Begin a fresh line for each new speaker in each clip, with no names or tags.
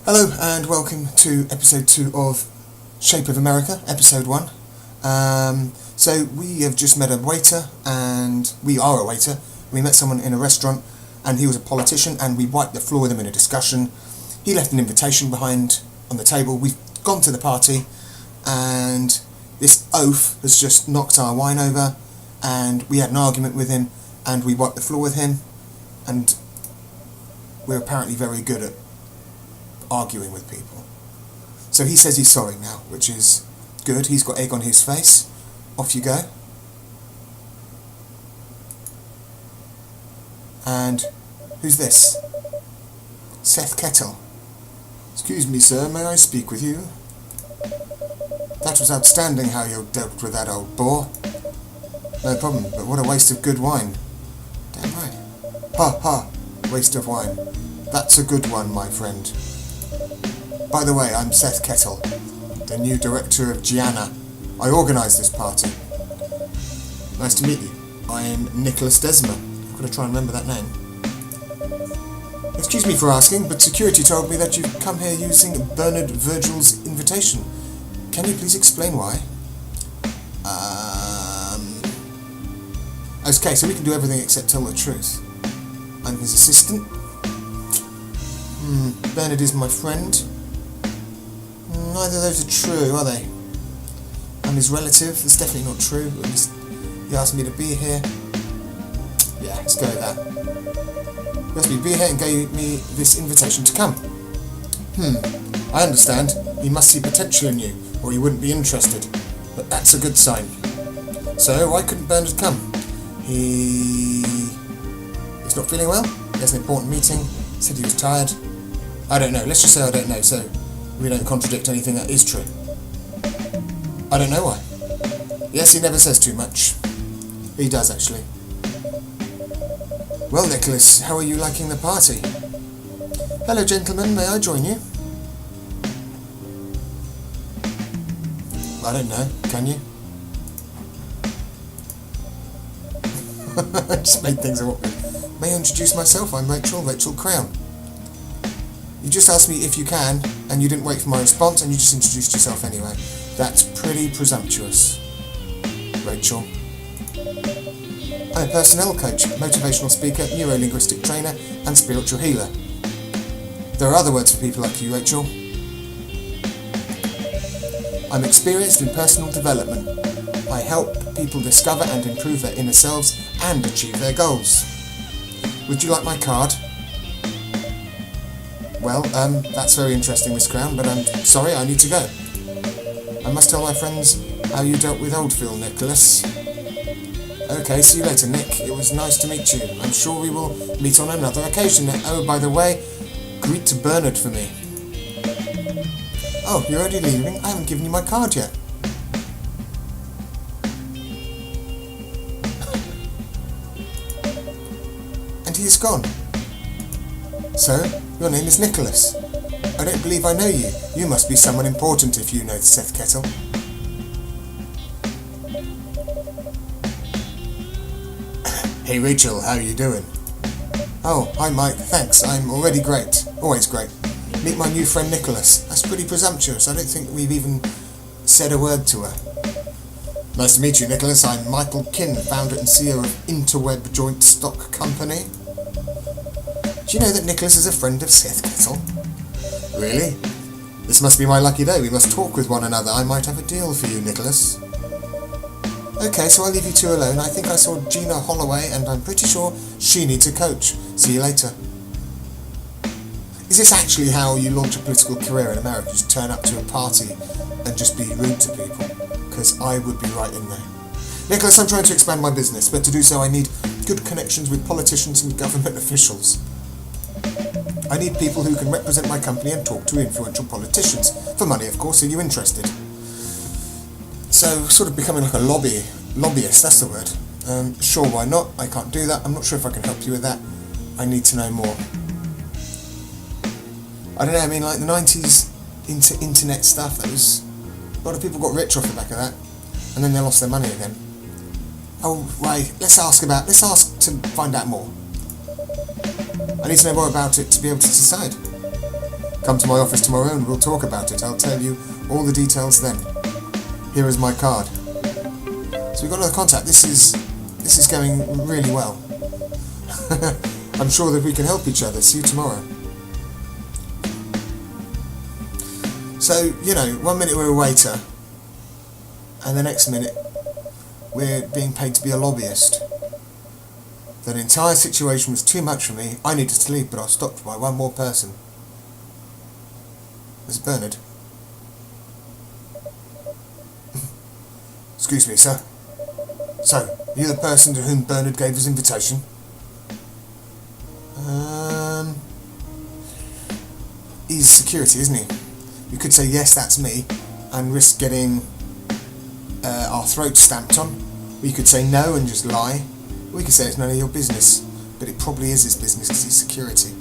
Hello and welcome to episode 2 of Shape of America, episode 1. So we have just met a waiter, and we are a waiter. We met someone in a restaurant and he was a politician, and we wiped the floor with him in a discussion. He left an invitation behind on the table. We've gone to the party and this oaf has just knocked our wine over, and we had an argument with him and we wiped the floor with him, and we're apparently very good at arguing with people. So he says he's sorry now, which is good. He's got egg on his face. Off you go. And who's this? Seth Kettle. Excuse me, sir, may I speak with you? That was outstanding how you dealt with that old bore. No problem, but what a waste of good wine. Damn right. Ha ha, waste of wine. That's a good one, my friend. By the way, I'm Seth Kettle, the new director of Gianna. I organised this party. Nice to meet you. I'm Nicholas Desma. I've got to try and remember that name. Excuse me for asking, but security told me that you've come here using Bernard Virgil's invitation. Can you please explain why? Okay, so we can do everything except tell the truth. I'm his assistant. Bernard is my friend. Neither of those are true, are they? I'm his relative. That's definitely not true. At least he asked me to be here. Yeah, let's go with that. He asked me to be here and gave me this invitation to come. I understand. He must see potential in you, or he wouldn't be interested. But that's a good sign. So, why couldn't Bernard come? He's not feeling well. He has an important meeting. Said he was tired. I don't know. Let's just say I don't know, so we don't contradict anything that is true. I don't know why. Yes, he never says too much. He does, actually. Well, Nicholas, how are you liking the party? Hello, gentlemen. May I join you? I don't know. Can you? I just made things awkward. May I introduce myself? I'm Rachel Crown. You just asked me if you can, and you didn't wait for my response, and you just introduced yourself anyway. That's pretty presumptuous, Rachel. I'm a personnel coach, motivational speaker, neuro-linguistic trainer, and spiritual healer. There are other words for people like you, Rachel. I'm experienced in personal development. I help people discover and improve their inner selves and achieve their goals. Would you like my card? Well, that's very interesting, Miss Crown, but I'm sorry, I need to go. I must tell my friends how you dealt with old Phil, Nicholas. Okay, see you later, Nick. It was nice to meet you. I'm sure we will meet on another occasion. Oh, by the way, greet to Bernard for me. Oh, you're already leaving? I haven't given you my card yet. And he is gone. So, your name is Nicholas. I don't believe I know you. You must be someone important if you know Seth Kettle. Hey Rachel, how are you doing? Oh, hi Mike, thanks, I'm already great. Always great. Meet my new friend Nicholas. That's pretty presumptuous. I don't think we've even said a word to her. Nice to meet you, Nicholas. I'm Michael Kinn, founder and CEO of Interweb Joint Stock Company. Do you know that Nicholas is a friend of Seth Kettle? Really? This must be my lucky day. We must talk with one another. I might have a deal for you, Nicholas. Okay, so I'll leave you two alone. I think I saw Gina Holloway, and I'm pretty sure she needs a coach. See you later. Is this actually how you launch a political career in America? Just turn up to a party and just be rude to people? Because I would be right in there. Nicholas, I'm trying to expand my business, but to do so I need good connections with politicians and government officials. I need people who can represent my company and talk to influential politicians. For money, of course. Are you interested? So, sort of becoming like a lobbyist, that's the word. Sure, why not? I can't do that. I'm not sure if I can help you with that. I need to know more. I don't know, I mean, like the 90s internet stuff, that was... A lot of people got rich off the back of that. And then they lost their money again. Oh, right, let's ask to find out more. I need to know more about it to be able to decide. Come to my office tomorrow and we'll talk about it. I'll tell you all the details then. Here is my card. So we've got another contact. This is going really well. I'm sure that we can help each other. See you tomorrow. So, you know, 1 minute we're a waiter, and the next minute we're being paid to be a lobbyist. The entire situation was too much for me. I needed to leave, but I was stopped by one more person. Was it Bernard? Excuse me, sir. So, you're the person to whom Bernard gave his invitation? He's security, isn't he? You could say, yes, that's me, and risk getting our throats stamped on. Or you could say no and just lie. Or you could say it's none of your business, but it probably is his business because he's security.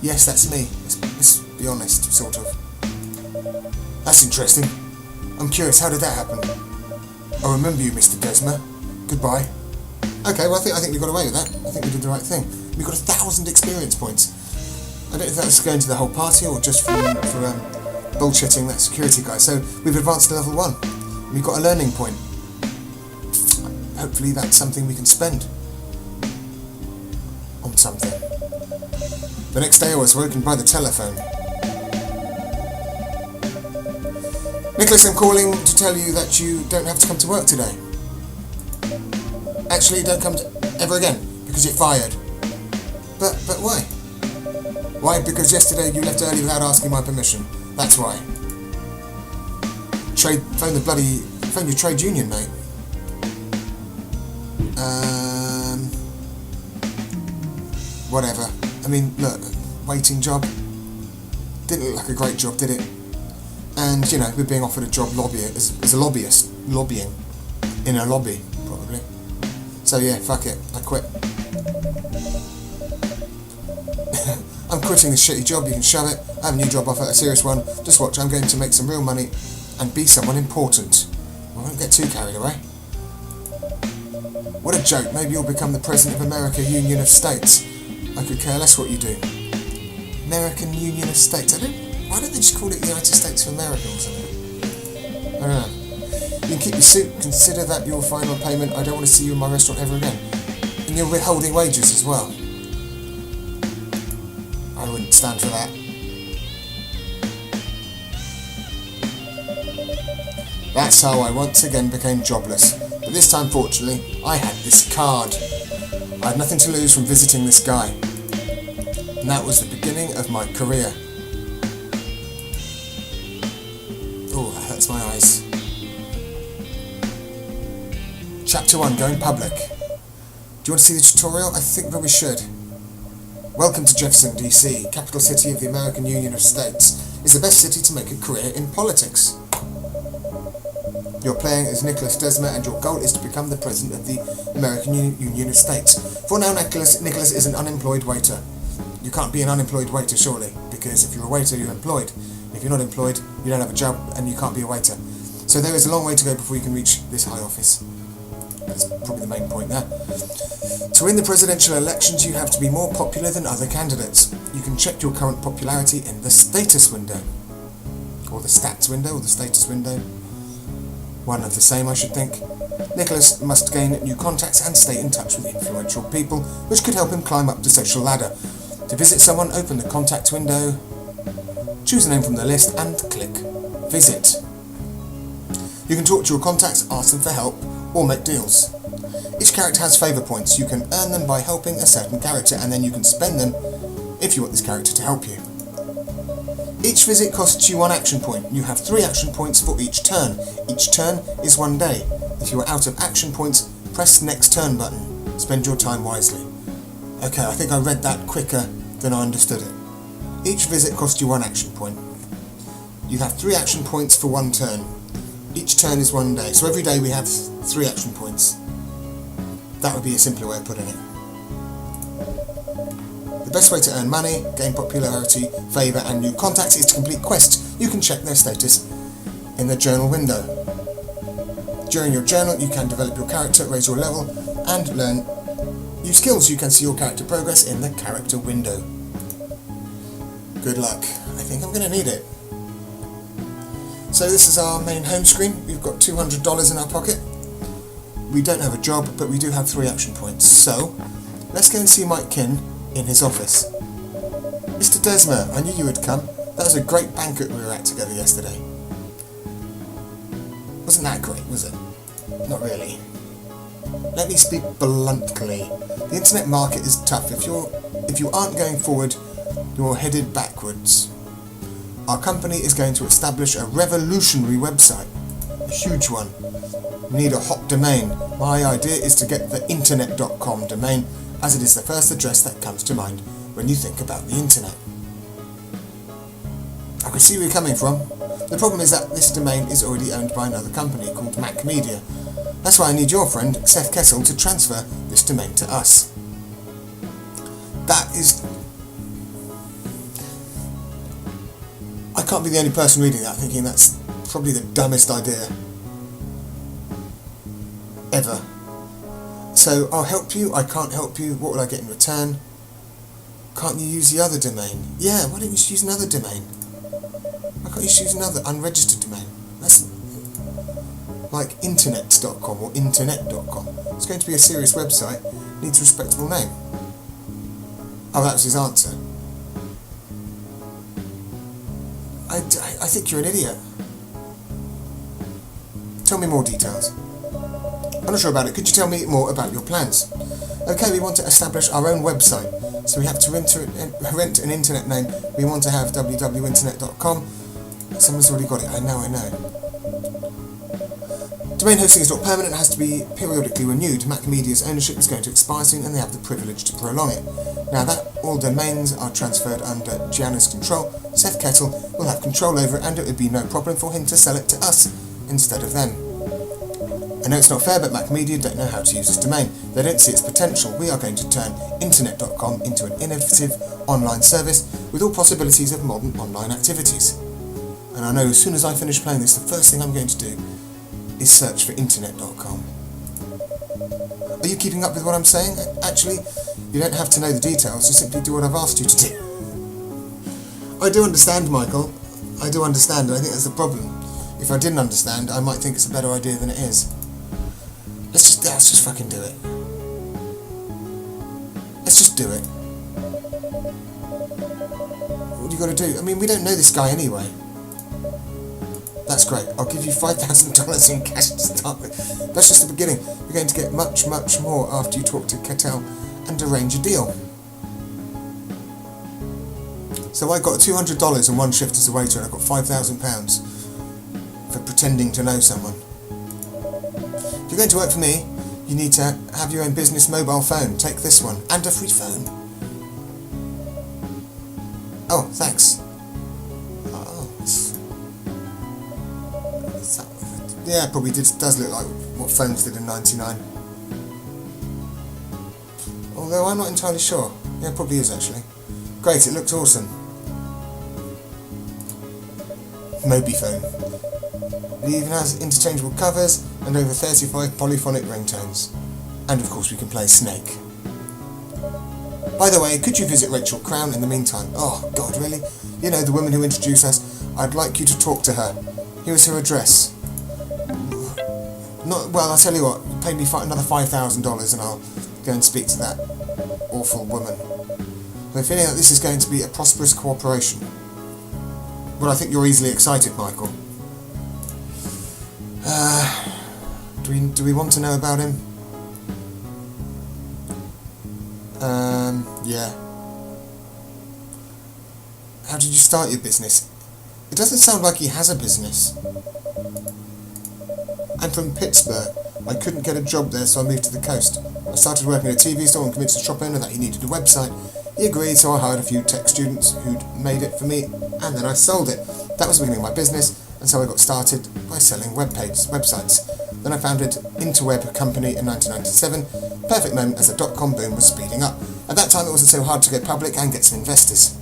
Yes, that's me. Let's be honest, sort of. That's interesting. I'm curious, how did that happen? I remember you, Mr. Desma. Goodbye. Okay, well, I think we got away with that. I think we did the right thing. We got 1,000 experience points. I don't know if that's going to the whole party or just for bullshitting that security guy. So we've advanced to level 1. We've got a learning point. Hopefully that's something we can spend on something. The next day I was woken by the telephone. Nicholas, I'm calling to tell you that you don't have to come to work today. Actually, don't come ever again, because you're fired. But why? Why? Because yesterday you left early without asking my permission. That's why. Phone your trade union, mate. Whatever. I mean, look, waiting job. Didn't look like a great job, did it? And, you know, we're being offered a job as a lobbyist. Lobbying. In a lobby, probably. So yeah, fuck it. I quit. I'm quitting this shitty job, you can shove it. I have a new job offer, a serious one. Just watch, I'm going to make some real money and be someone important. I won't get too carried away. What a joke, maybe you'll become the President of America Union of States. I could care less what you do. American Union of States. Why don't they just call it the United States of America or something? I don't know. You can keep your suit, consider that your final payment. I don't want to see you in my restaurant ever again. And you're withholding wages as well. I wouldn't stand for that. That's how I once again became jobless. But this time, fortunately, I had this card. I had nothing to lose from visiting this guy. And that was the beginning of my career. Oh, that hurts my eyes. Chapter 1, going public. Do you want to see the tutorial? I think that we should. Welcome to Jefferson, DC, capital city of the American Union of States. It's the best city to make a career in politics. You're playing as Nicholas Desma, and your goal is to become the President of the American Union of States. For now, Nicholas is an unemployed waiter. You can't be an unemployed waiter, surely, because if you're a waiter, you're employed. If you're not employed, you don't have a job, and you can't be a waiter. So there is a long way to go before you can reach this high office. That's probably the main point there. To win the presidential elections, you have to be more popular than other candidates. You can check your current popularity in the status window. Or the stats window, or the status window. One of the same, I should think. Nicholas must gain new contacts and stay in touch with influential people, which could help him climb up the social ladder. To visit someone, open the contact window, choose a name from the list, and click Visit. You can talk to your contacts, ask them for help, or make deals. Each character has favour points. You can earn them by helping a certain character, and then you can spend them if you want this character to help you. Each visit costs you 1 action point. You have 3 action points for each turn. Each turn is 1 day. If you are out of action points, press next turn button. Spend your time wisely. Okay, I think I read that quicker than I understood it. Each visit costs you 1 action point. You have 3 action points for 1 turn. Each turn is 1 day. So every day we have 3 action points. That would be a simpler way of putting it. The best way to earn money, gain popularity, favour and new contacts is to complete quests. You can check their status in the journal window. During your journal you can develop your character, raise your level and learn new skills. You can see your character progress in the character window. Good luck. I think I'm going to need it. So this is our main home screen. We've got $200 in our pocket. We don't have a job, but we do have 3 action points. So, let's go and see Mike Kin in his office. Mr. Desmer, I knew you would come. That was a great banquet we were at together yesterday. Wasn't that great, was it? Not really. Let me speak bluntly. The internet market is tough. If you aren't going forward, you're headed backwards. Our company is going to establish a revolutionary website. A huge one. We need a hot domain. My idea is to get the internet.com domain, as it is the first address that comes to mind when you think about the internet. I can see where you're coming from. The problem is that this domain is already owned by another company called Mac Media. That's why I need your friend, Seth Kessel, to transfer this domain to us. That is... I can't be the only person reading that thinking that's probably the dumbest idea ever. So I'll help you, I can't help you, what will I get in return? Can't you use the other domain? Yeah, why don't you just use another domain? Why can't you just use another unregistered domain? That's like internet.com or internet.com. It's going to be a serious website, needs a respectable name. Oh, that was his answer. I think you're an idiot. Tell me more details. I'm not sure about it. Could you tell me more about your plans? Okay, we want to establish our own website. So we have to rent an internet name. We want to have www.internet.com. Someone's already got it. I know. Domain hosting is not permanent. It has to be periodically renewed. Mac Media's ownership is going to expire soon and they have the privilege to prolong it. Now that all domains are transferred under Gianna's control, Seth Kessel will have control over it and it would be no problem for him to sell it to us instead of them. I know it's not fair, but Mac Media don't know how to use this domain. They don't see its potential. We are going to turn internet.com into an innovative online service with all possibilities of modern online activities. And I know as soon as I finish playing this, the first thing I'm going to do is search for internet.com. Are you keeping up with what I'm saying? Actually, you don't have to know the details, just simply do what I've asked you to do. I do understand, Michael. I do understand, and I think that's the problem. If I didn't understand, I might think it's a better idea than it is. Let's just fucking do it. Let's just do it. What do you got to do? I mean, we don't know this guy anyway. That's great. I'll give you $5,000 in cash to start with. That's just the beginning. You're going to get much, much more after you talk to Kettel and arrange a deal. So I got $200 in one shift as a waiter and I got £5,000 for pretending to know someone. If you're going to work for me, you need to have your own business mobile phone. Take this one. And a free phone. Oh, thanks. Yeah, it probably does look like what phones did in '99. Although I'm not entirely sure. Yeah, it probably is actually. Great, it looks awesome. Mobi phone. It even has interchangeable covers and over 35 polyphonic ringtones. And of course we can play Snake. By the way, could you visit Rachel Crown in the meantime? Oh, God, really? You know, the woman who introduced us. I'd like you to talk to her. Here's her address. Well, I'll tell you what, pay me another $5,000 and I'll go and speak to that awful woman. I'm feeling that this is going to be a prosperous cooperation. Well, I think you're easily excited, Michael. Do we want to know about him? Yeah. How did you start your business? It doesn't sound like he has a business. I'm from Pittsburgh. I couldn't get a job there, so I moved to the coast. I started working at a TV store and convinced the shop owner that he needed a website. He agreed, so I hired a few tech students who'd made it for me, and then I sold it. That was the beginning of my business, and so I got started by selling websites. Then I founded Interweb Company in 1997, perfect moment as the dot-com boom was speeding up. At that time it wasn't so hard to go public and get some investors.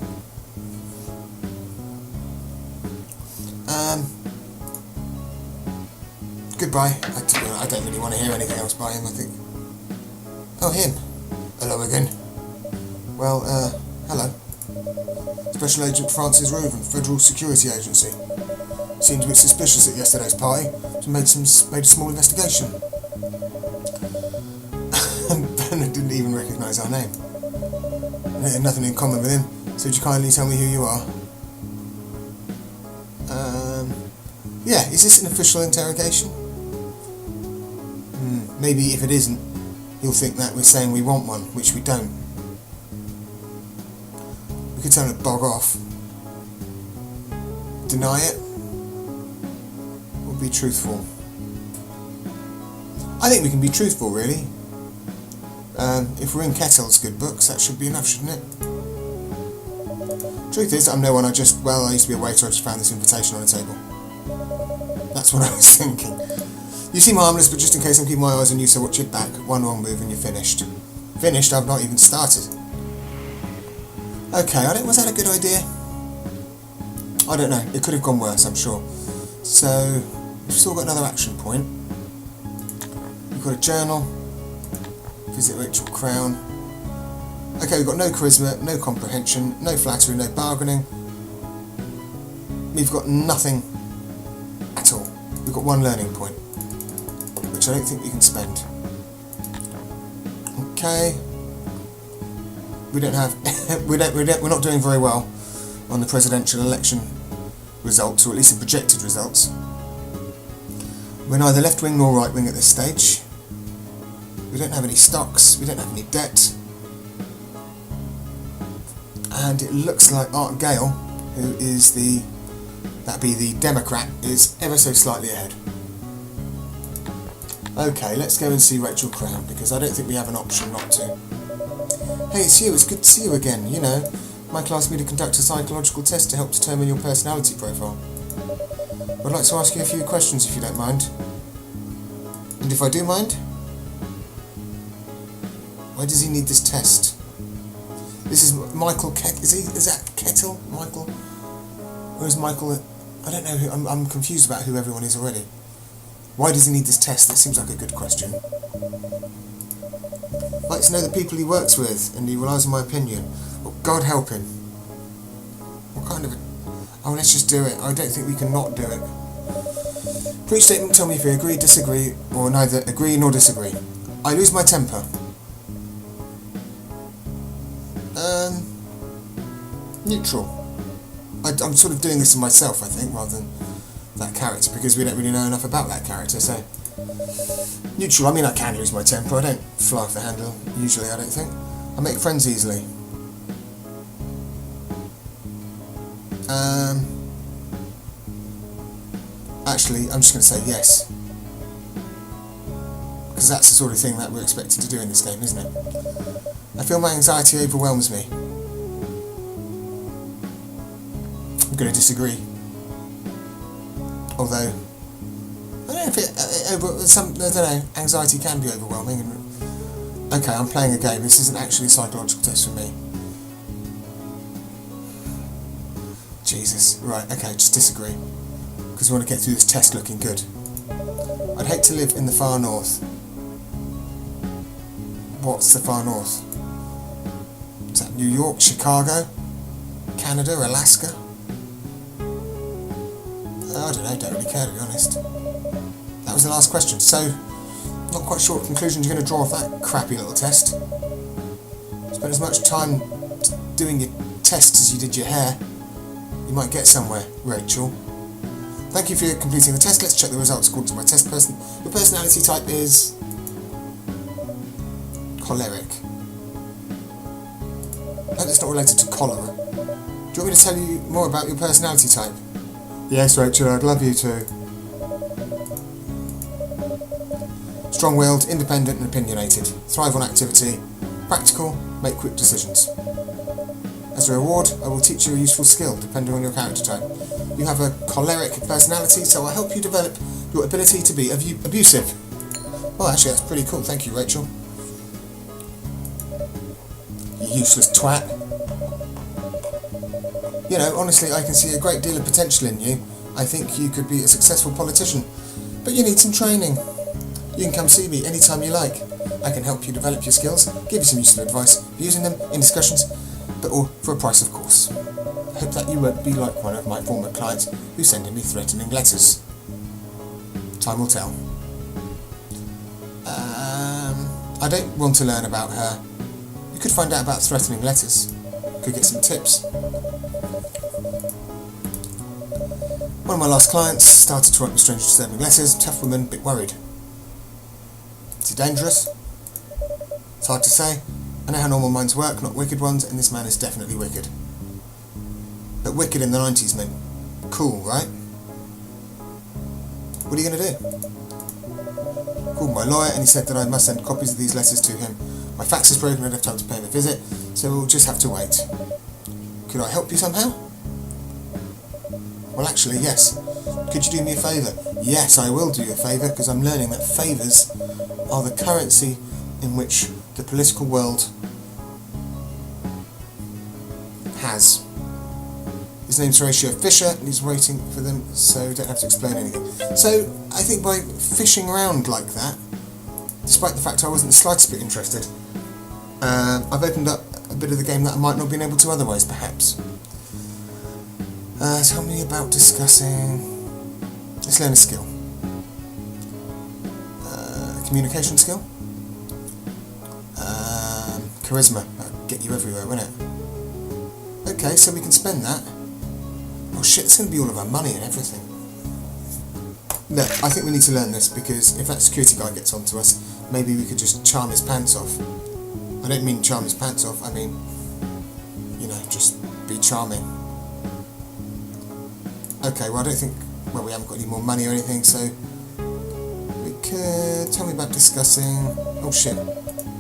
Goodbye. I don't really want to hear anything else by him, I think. Oh, him. Hello again. Well, hello. Special Agent Francis Reuven, Federal Security Agency. Seemed a bit suspicious at yesterday's party, so made a small investigation. And Bernard didn't even recognise our name. We had nothing in common with him, so would you kindly tell me who you are? Yeah, is this an official interrogation? Maybe if it isn't, he'll think that we're saying we want one, which we don't. We could tell him to bog off. Deny it? Or be truthful? I think we can be truthful, really. If we're in Kettle's good books, that should be enough, shouldn't it? Truth is, I'm no one, I used to be a waiter, I just found this invitation on a table. That's what I was thinking. You seem harmless, but just in case I'm keeping my eyes on you, so watch your back. One wrong move and you're finished. Finished? I've not even started. Okay, was that a good idea? I don't know. It could have gone worse, I'm sure. So, we've still got another action point. We've got a journal. Visit Rachel Crown. Okay, we've got no charisma, no comprehension, no flattery, no bargaining. We've got nothing at all. We've got one learning point, which I don't think we can spend. Okay. We don't have. We're not doing very well on the presidential election results, or at least the projected results. We're neither left wing nor right wing at this stage. We don't have any stocks. We don't have any debt. And it looks like Art Gale, who is the Democrat, is ever so slightly ahead. Okay, let's go and see Rachel Crown, because I don't think we have an option not to. Hey, it's you, it's good to see you again. You know, Mike asked me to conduct a psychological test to help determine your personality profile. I'd like to ask you a few questions if you don't mind. And if I do mind? Why does he need this test? This is Michael is that Kettle? Michael? Or is Michael... I don't know who... I'm confused about who everyone is already. Why does he need this test? That seems like a good question. I'd like to know the people he works with, and he relies on my opinion. Well, God help him. What kind of a... Oh, let's just do it. I don't think we can not do it. For each statement, tell me if you agree, disagree, or neither agree nor disagree. I lose my temper. Neutral. I'm sort of doing this to myself, I think, rather than that character, because we don't really know enough about that character, so... Neutral, I mean I can lose my temper, I don't fly off the handle, usually, I don't think. I make friends easily. Actually, I'm just going to say yes. Because that's the sort of thing that we're expected to do in this game, isn't it? I feel my anxiety overwhelms me. I'm going to disagree. Although, I don't know if I don't know, anxiety can be overwhelming. Okay, I'm playing a game. This isn't actually a psychological test for me. Jesus. Right, okay, just disagree. Because we want to get through this test looking good. I'd hate to live in the far north. What's the far north? Is that New York, Chicago, Canada, Alaska? I don't know, don't really care to be honest. That was the last question, so not quite sure what conclusions you're going to draw off that crappy little test. Spend as much time doing your test as you did your hair. You might get somewhere, Rachel. Thank you for completing the test. Let's check the results according to my test person. Your personality type is... choleric. I hope it's not related to cholera. Do you want me to tell you more about your personality type? Yes, Rachel, I'd love you to. Strong-willed, independent and opinionated. Thrive on activity. Practical, make quick decisions. As a reward, I will teach you a useful skill depending on your character type. You have a choleric personality, so I'll help you develop your ability to be abusive. Well, actually, that's pretty cool. Thank you, Rachel. You useless twat. You know, honestly, I can see a great deal of potential in you. I think you could be a successful politician. But you need some training. You can come see me anytime you like. I can help you develop your skills, give you some useful advice, using them in discussions. or for a price, of course. I hope that you won't be like one of my former clients who's sending me threatening letters. Time will tell. I don't want to learn about her. You could find out about threatening letters. Could get some tips. One of my last clients started to write me strange disturbing letters. Tough woman, bit worried. Is he dangerous? It's hard to say. I know how normal minds work, not wicked ones, and this man is definitely wicked. But wicked in the 90s meant cool, right? What are you going to do? Called my lawyer and he said that I must send copies of these letters to him. My fax is broken, I don't have time to pay him a visit, so we'll just have to wait. Could I help you somehow? Well, actually, yes. Could you do me a favour? Yes, I will do you a favour, because I'm learning that favours are the currency in which the political world has. His name's Horatio Fisher, and he's waiting for them, so don't have to explain anything. So, I think by fishing around like that, despite the fact I wasn't the slightest bit interested, I've opened up a bit of the game that I might not have been able to otherwise, perhaps. Tell me about discussing... Let's learn a skill. Communication skill? Charisma. That'll get you everywhere, won't it? Okay, so we can spend that. Oh shit, it's going to be all of our money and everything. No, I think we need to learn this, because if that security guy gets onto us, maybe we could just charm his pants off. I don't mean charm his pants off, I mean, you know, just be charming. Okay, well I don't think, well we haven't got any more money or anything, so we could, tell me about discussing, oh shit,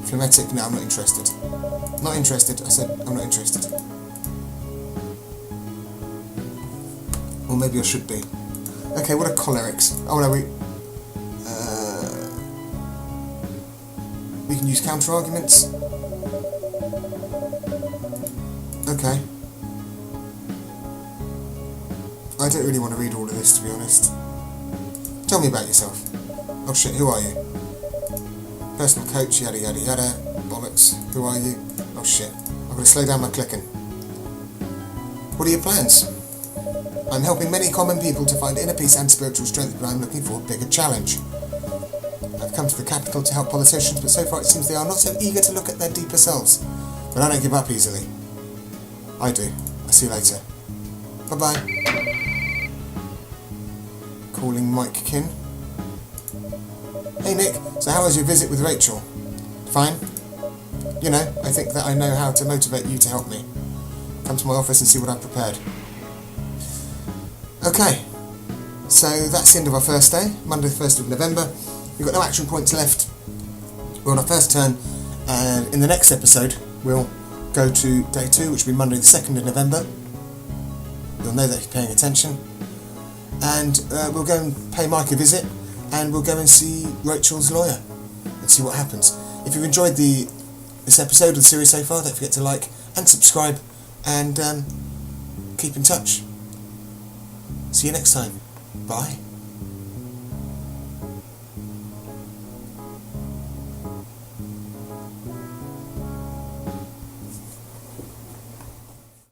phlegmatic, no I'm not interested. Not interested, I said I'm not interested. Or maybe I should be. Okay, what are cholerics? Oh no, we can use counter-arguments. Okay. I don't really want to read all of this, to be honest. Tell me about yourself. Oh shit, who are you? Personal coach, yada yada yada. Bollocks, who are you? Oh shit, I've got to slow down my clicking. What are your plans? I'm helping many common people to find inner peace and spiritual strength, but I'm looking for a bigger challenge. I've come to the capital to help politicians, but so far it seems they are not so eager to look at their deeper selves. But I don't give up easily. I do. I'll see you later. Bye-bye. Calling Mike Kin. Hey Nick, so how was your visit with Rachel? Fine. You know, I think that I know how to motivate you to help me. Come to my office and see what I've prepared. Okay, so that's the end of our first day, Monday the 1st of November. We've got no action points left. We're on our first turn, and in the next episode we'll go to day 2, which will be Monday the 2nd of November. You'll know that you're paying attention. And we'll go and pay Mike a visit, and we'll go and see Rachel's lawyer and see what happens. If you've enjoyed this episode of the series so far, don't forget to like and subscribe, and keep in touch. See you next time. Bye.